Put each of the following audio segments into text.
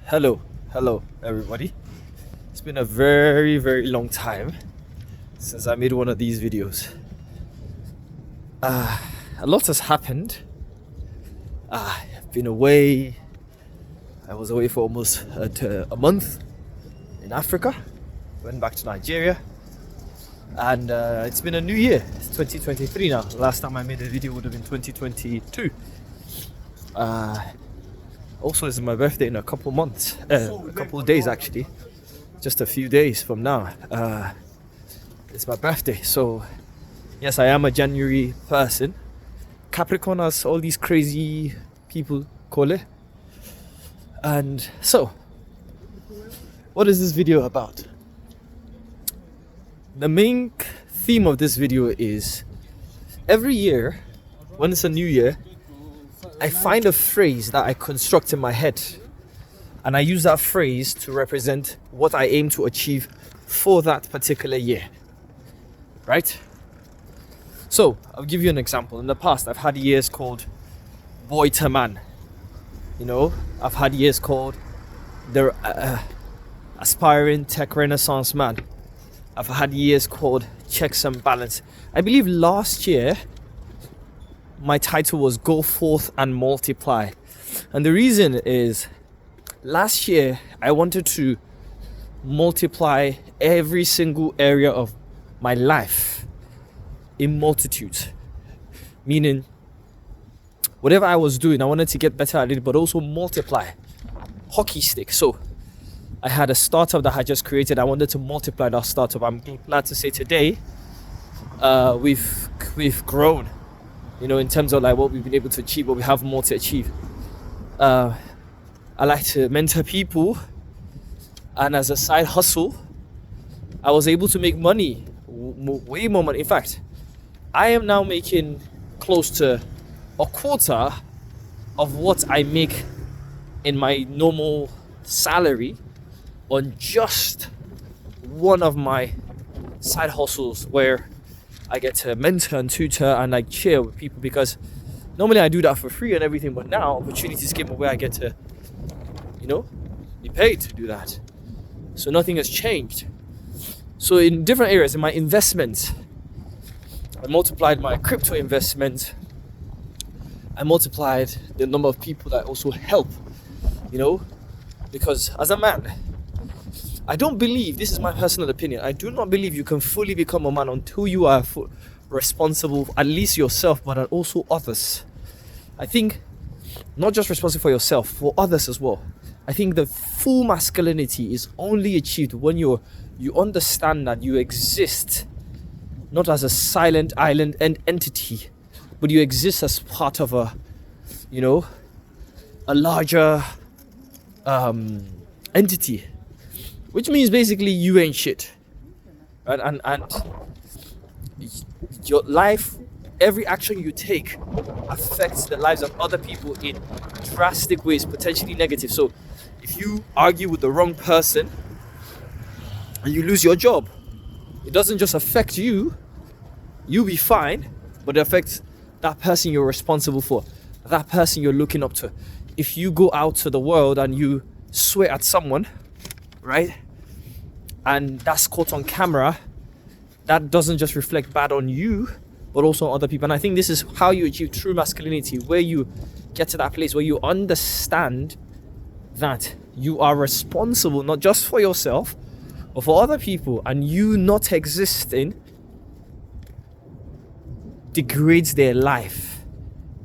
Hello, everybody. It's been a very, very long time since I made one of these videos. A lot has happened. I've been away. I was away for almost a month in Africa. Went back to Nigeria. And it's been a new year. It's 2023 now. Last time I made a video would have been 2022. Also, it's my birthday in a couple months, a couple of days actually, just a few days from now. It's my birthday, so yes, I am a January person. Capricorn, as all these crazy people call it. And so, what is this video about? The main theme of this video is every year, when it's a new year, I find a phrase that I construct in my head, and I use that phrase to represent what I aim to achieve for that particular year. Right? So, I'll give you an example. In the past, I've had years called Boy to Man. You know, I've had years called the Aspiring Tech Renaissance Man. I've had years called Checks and Balance. I believe last year, my title was Go Forth and Multiply. And the reason is, last year I wanted to multiply every single area of my life in multitudes. Meaning, whatever I was doing, I wanted to get better at it, but also multiply. Hockey stick. So, I had a startup that I just created. I wanted to multiply that startup. I'm glad to say today, we've grown. You know, in terms of like what we've been able to achieve, but we have more to achieve. I like to mentor people, and as a side hustle, I was able to make money, way more money. In fact, I am now making close to a quarter of what I make in my normal salary on just one of my side hustles, where I get to mentor and tutor and like cheer with people, because normally I do that for free and everything, but now opportunities came up where I get to, you know, be paid to do that. So nothing has changed. So in different areas, in my investments, I multiplied my crypto investment. I multiplied the number of people that I also help, you know, because as a man, I don't believe, this is my personal opinion, I do not believe you can fully become a man until you are responsible, at least yourself, but also others. I think not just responsible for yourself, for others as well. I think the full masculinity is only achieved when you understand that you exist not as a silent island entity, but you exist as part of a larger entity. Which means basically you ain't shit, right? And your life, every action you take affects the lives of other people in drastic ways, potentially negative. So if you argue with the wrong person and you lose your job, it doesn't just affect you, you'll be fine, but it affects that person you're responsible for, that person you're looking up to. If you go out to the world and you swear at someone, right? And that's caught on camera, that doesn't just reflect bad on you, but also on other people. And I think this is how you achieve true masculinity, where you get to that place where you understand that you are responsible not just for yourself, but for other people, and you not existing degrades their life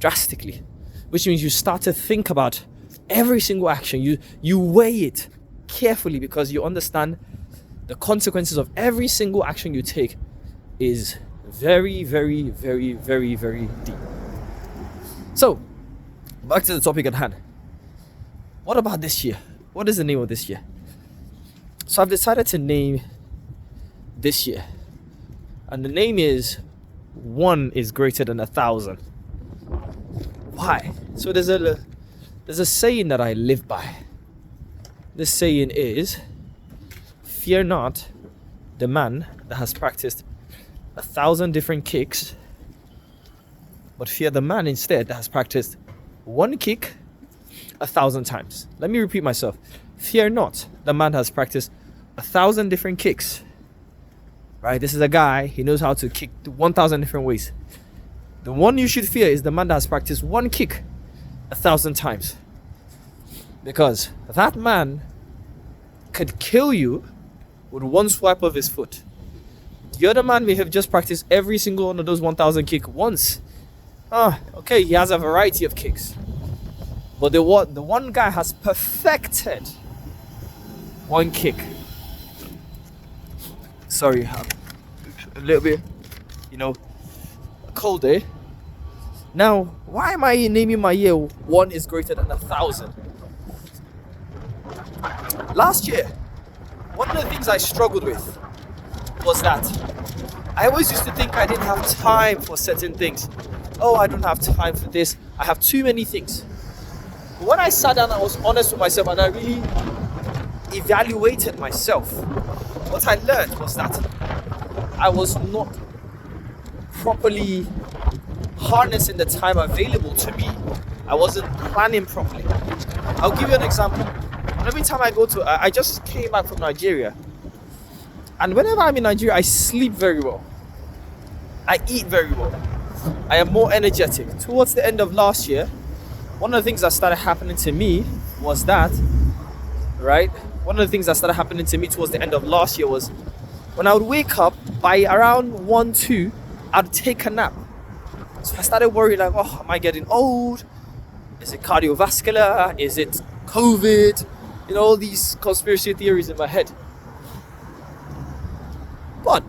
drastically. Which means you start to think about every single action, you weigh it carefully, because you understand the consequences of every single action you take is very, very, very, very, very deep. So, back to the topic at hand. What about this year? What is the name of this year? So I've decided to name this year, and the name is 1 is greater than 1,000. Why? So there's a saying that I live by. This saying is, fear not the man that has practiced 1,000 different kicks, but fear the man instead that has practiced one kick 1,000 times. Let me repeat myself. Fear not, the man has practiced 1,000 different kicks. Right? This is a guy, he knows how to kick 1,000 different ways. The one you should fear is the man that has practiced one kick 1,000 times. Because that man could kill you with one swipe of his foot. The other man may have just practiced every single one of those 1,000 kicks once. Okay, he has a variety of kicks. But the one guy has perfected one kick. Sorry, a little bit, a cold day. Now, why am I naming my year 1 is greater than 1,000? Last year, one of the things I struggled with was that I always used to think I didn't have time for certain things. Oh, I don't have time for this. I have too many things. But when I sat down, I was honest with myself and I really evaluated myself. What I learned was that I was not properly harnessing the time available to me. I wasn't planning properly. I'll give you an example. Every time I just came back from Nigeria, and whenever I'm in Nigeria, I sleep very well. I eat very well. I am more energetic. Towards the end of last year, one of the things that started happening to me was that, right? One of the things that started happening to me towards the end of last year was when I would wake up by around 1, 2, I'd take a nap. So I started worrying like, oh, am I getting old? Is it cardiovascular? Is it COVID? All these conspiracy theories in my head. But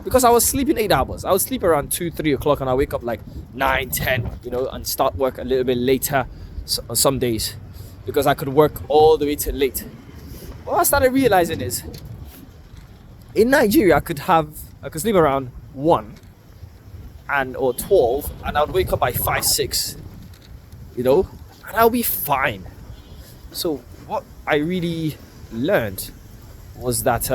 because I was sleeping 8 hours, I would sleep around 2, 3 o'clock and I wake up like 9, 10, and start work a little bit later on some days because I could work all the way till late. What I started realizing is in Nigeria, I could sleep around 1 or 12 and I would wake up by 5, 6, and I'll be fine. So what I really learned was that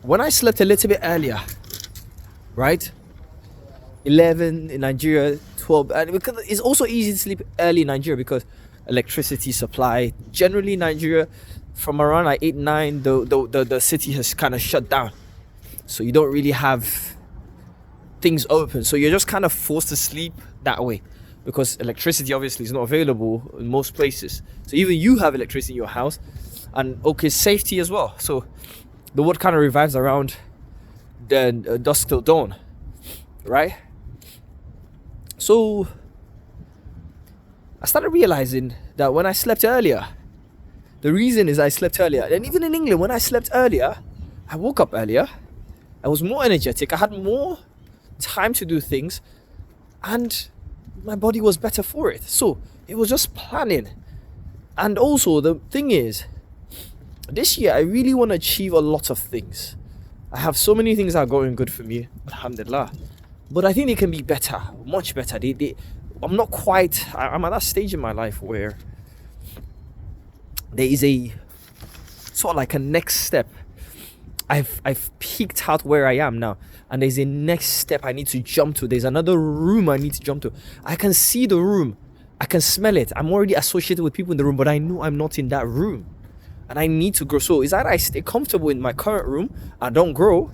when I slept a little bit earlier, right? 11 in Nigeria, 12, and because it's also easy to sleep early in Nigeria because electricity supply. Generally, Nigeria, from around like 8, 9, the city has kind of shut down, so you don't really have things open. So you're just kind of forced to sleep that way. Because electricity obviously is not available in most places. So even you have electricity in your house. And safety as well. So the world kind of revives around the dusk till dawn. Right? So I started realizing that when I slept earlier, the reason is I slept earlier. And even in England, when I slept earlier, I woke up earlier. I was more energetic. I had more time to do things. And my body was better for it. So it was just planning. And also the thing is, this year I really want to achieve a lot of things. I have so many things that are going good for me, alhamdulillah, but I think they can be better, much better. I'm at that stage in my life where there is a sort of like a next step. I've peaked out where I am now, and there's a next step I need to jump to. There's another room I need to jump to. I can see the room, I can smell it. I'm already associated with people in the room, but I know I'm not in that room, and I need to grow. So it's either I stay comfortable in my current room and don't grow,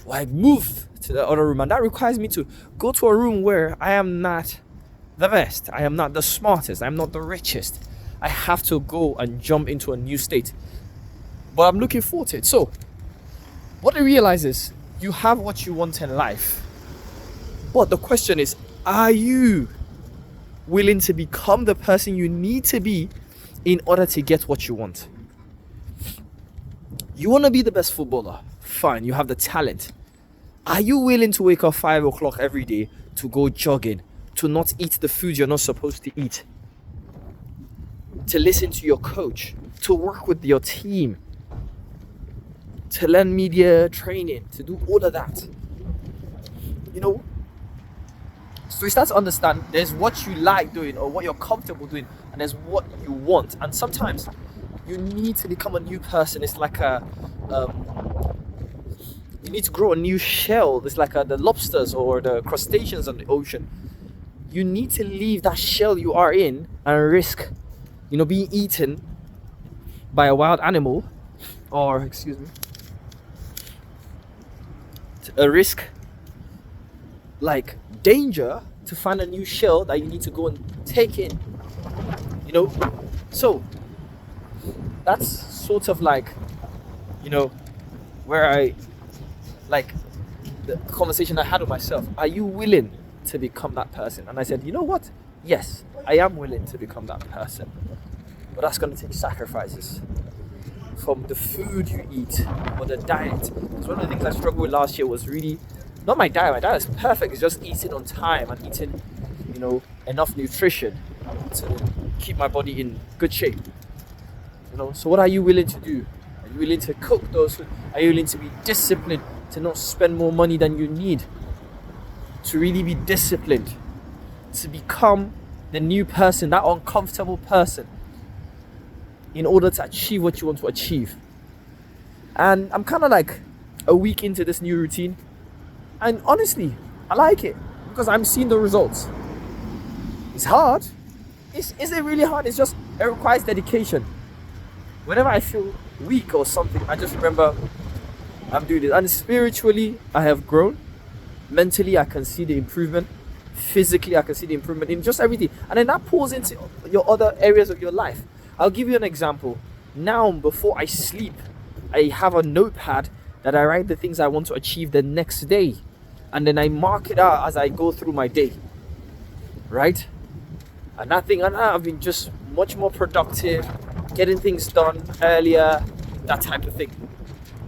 or I move to the other room, and that requires me to go to a room where I am not the best, I am not the smartest, I'm not the richest. I have to go and jump into a new state, but I'm looking forward to it. So what I realize is you have what you want in life, but the question is, are you willing to become the person you need to be in order to get what you want? You want to be the best footballer, fine, you have the talent. Are you willing to wake up 5 o'clock every day to go jogging, to not eat the food you're not supposed to eat, to listen to your coach, to work with your team, to learn media training, to do all of that? So you start to understand there's what you like doing or what you're comfortable doing, and there's what you want. And sometimes you need to become a new person. It's like you need to grow a new shell. It's like the lobsters or the crustaceans on the ocean. You need to leave that shell you are in and risk being eaten by a wild animal, or excuse me, a risk like danger to find a new shell that you need to go and take in. So that's sort of like, where I like the conversation I had with myself. Are you willing to become that person? And I said, you know what? Yes, I am willing to become that person. But that's going to take sacrifices from the food you eat or the diet. Because one of the things I struggled with last year was really not my diet. My diet is perfect. It's just eating on time and eating, enough nutrition to keep my body in good shape. So what are you willing to do? Are you willing to cook those food? Are you willing to be disciplined, to not spend more money than you need, to really be disciplined, to become the new person, that uncomfortable person, in order to achieve what you want to achieve? And I'm kind of like a week into this new routine, and honestly, I like it because I'm seeing the results. It's hard. Is it really hard? It requires dedication. Whenever I feel weak or something, I just remember I'm doing this. And spiritually, I have grown. Mentally, I can see the improvement. Physically, I can see the improvement in just everything. And then that pours into your other areas of your life. I'll give you an example. Now, before I sleep, I have a notepad that I write the things I want to achieve the next day. And then I mark it out as I go through my day. Right? And I've been just much more productive, getting things done earlier, that type of thing.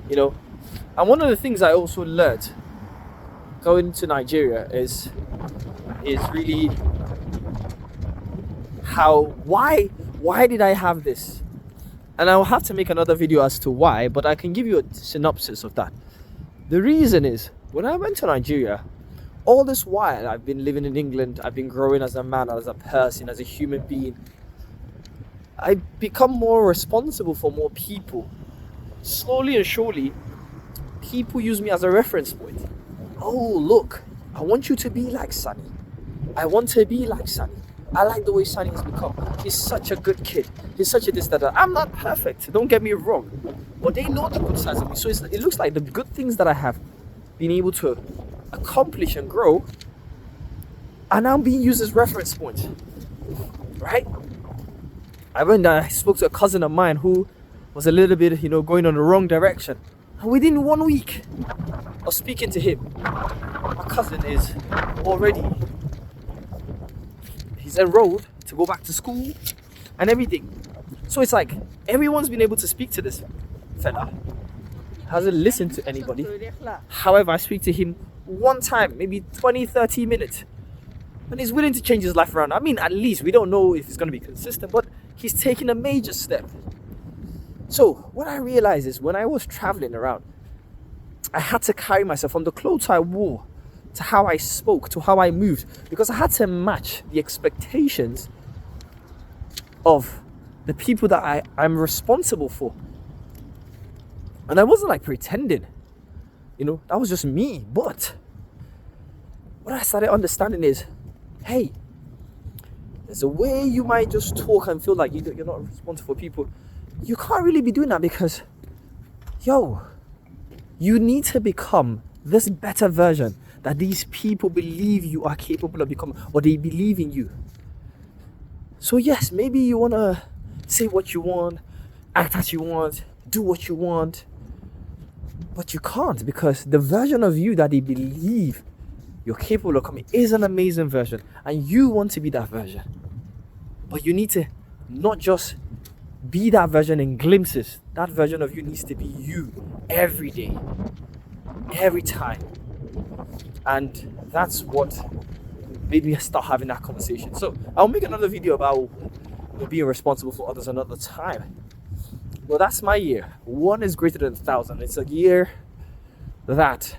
And one of the things I also learned going to Nigeria is really why did I have this? And I'll have to make another video as to why, but I can give you a synopsis of that. The reason is, when I went to Nigeria, all this while I've been living in England, I've been growing as a man, as a person, as a human being. I've become more responsible for more people. Slowly and surely, people use me as a reference point. Oh, look, I want you to be like Sunny. I want to be like Sunny. I like the way Sunny has become. He's such a good kid. He's such a this, that. I'm not perfect, don't get me wrong. But they know the good sides of me. So it looks like the good things that I have been able to accomplish and grow are now being used as reference points. Right? I spoke to a cousin of mine who was a little bit, going on the wrong direction. And within 1 week of speaking to him, my cousin is already, he's enrolled to go back to school and everything. So it's like everyone's been able to speak to this fella. Hasn't listened to anybody. However, I speak to him one time, maybe 20, 30 minutes. And he's willing to change his life around. I mean, at least we don't know if it's going to be consistent, but he's taking a major step. So what I realized is when I was traveling around, I had to carry myself from the clothes I wore to how I spoke, to how I moved, because I had to match the expectations of the people that I'm responsible for. And I wasn't like pretending, that was just me. But what I started understanding is, hey, there's a way you might just talk and feel like you're not responsible for people. You can't really be doing that because, you need to become this better version that these people believe you are capable of becoming, or they believe in you. So yes, maybe you want to say what you want, act as you want, do what you want, but you can't, because the version of you that they believe you're capable of becoming is an amazing version, and you want to be that version. But you need to not just be that version in glimpses. That version of you needs to be you every day, every time. And that's what made me start having that conversation. So I'll make another video about being responsible for others another time. Well, that's my year. 1 is greater than 1,000. It's a year that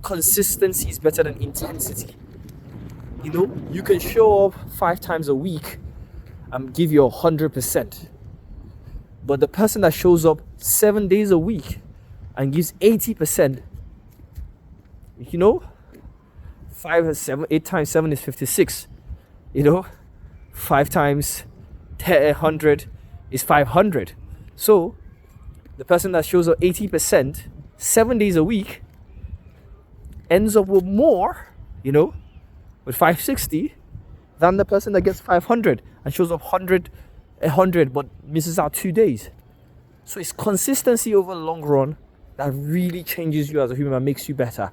consistency is better than intensity. You can show up 5 times a week and give you 100%. But the person that shows up 7 days a week and gives 80%, 8 times 7 is 56. 5 times 100 is 500. So the person that shows up 80% 7 days a week ends up with more, with 560 than the person that gets 500 and shows up 100 but misses out 2 days. So it's consistency over the long run that really changes you as a human and makes you better.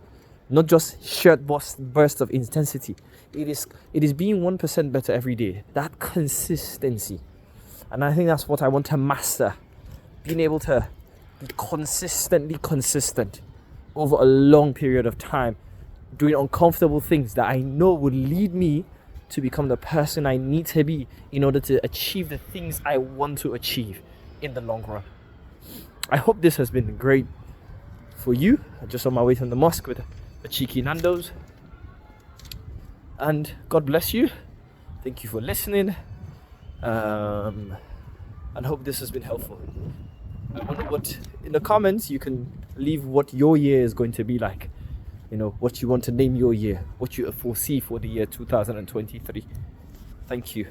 Not just short bursts of intensity. It is being 1% better every day. That consistency. And I think that's what I want to master. Being able to be consistently consistent over a long period of time. Doing uncomfortable things that I know would lead me to become the person I need to be in order to achieve the things I want to achieve in the long run. I hope this has been great for you. I'm just on my way from the mosque with a cheeky Nando's. And God bless you. Thank you for listening. And hope this has been helpful. I wonder what, in the comments, you can leave what your year is going to be like. What you want to name your year, what you foresee for the year 2023. Thank you.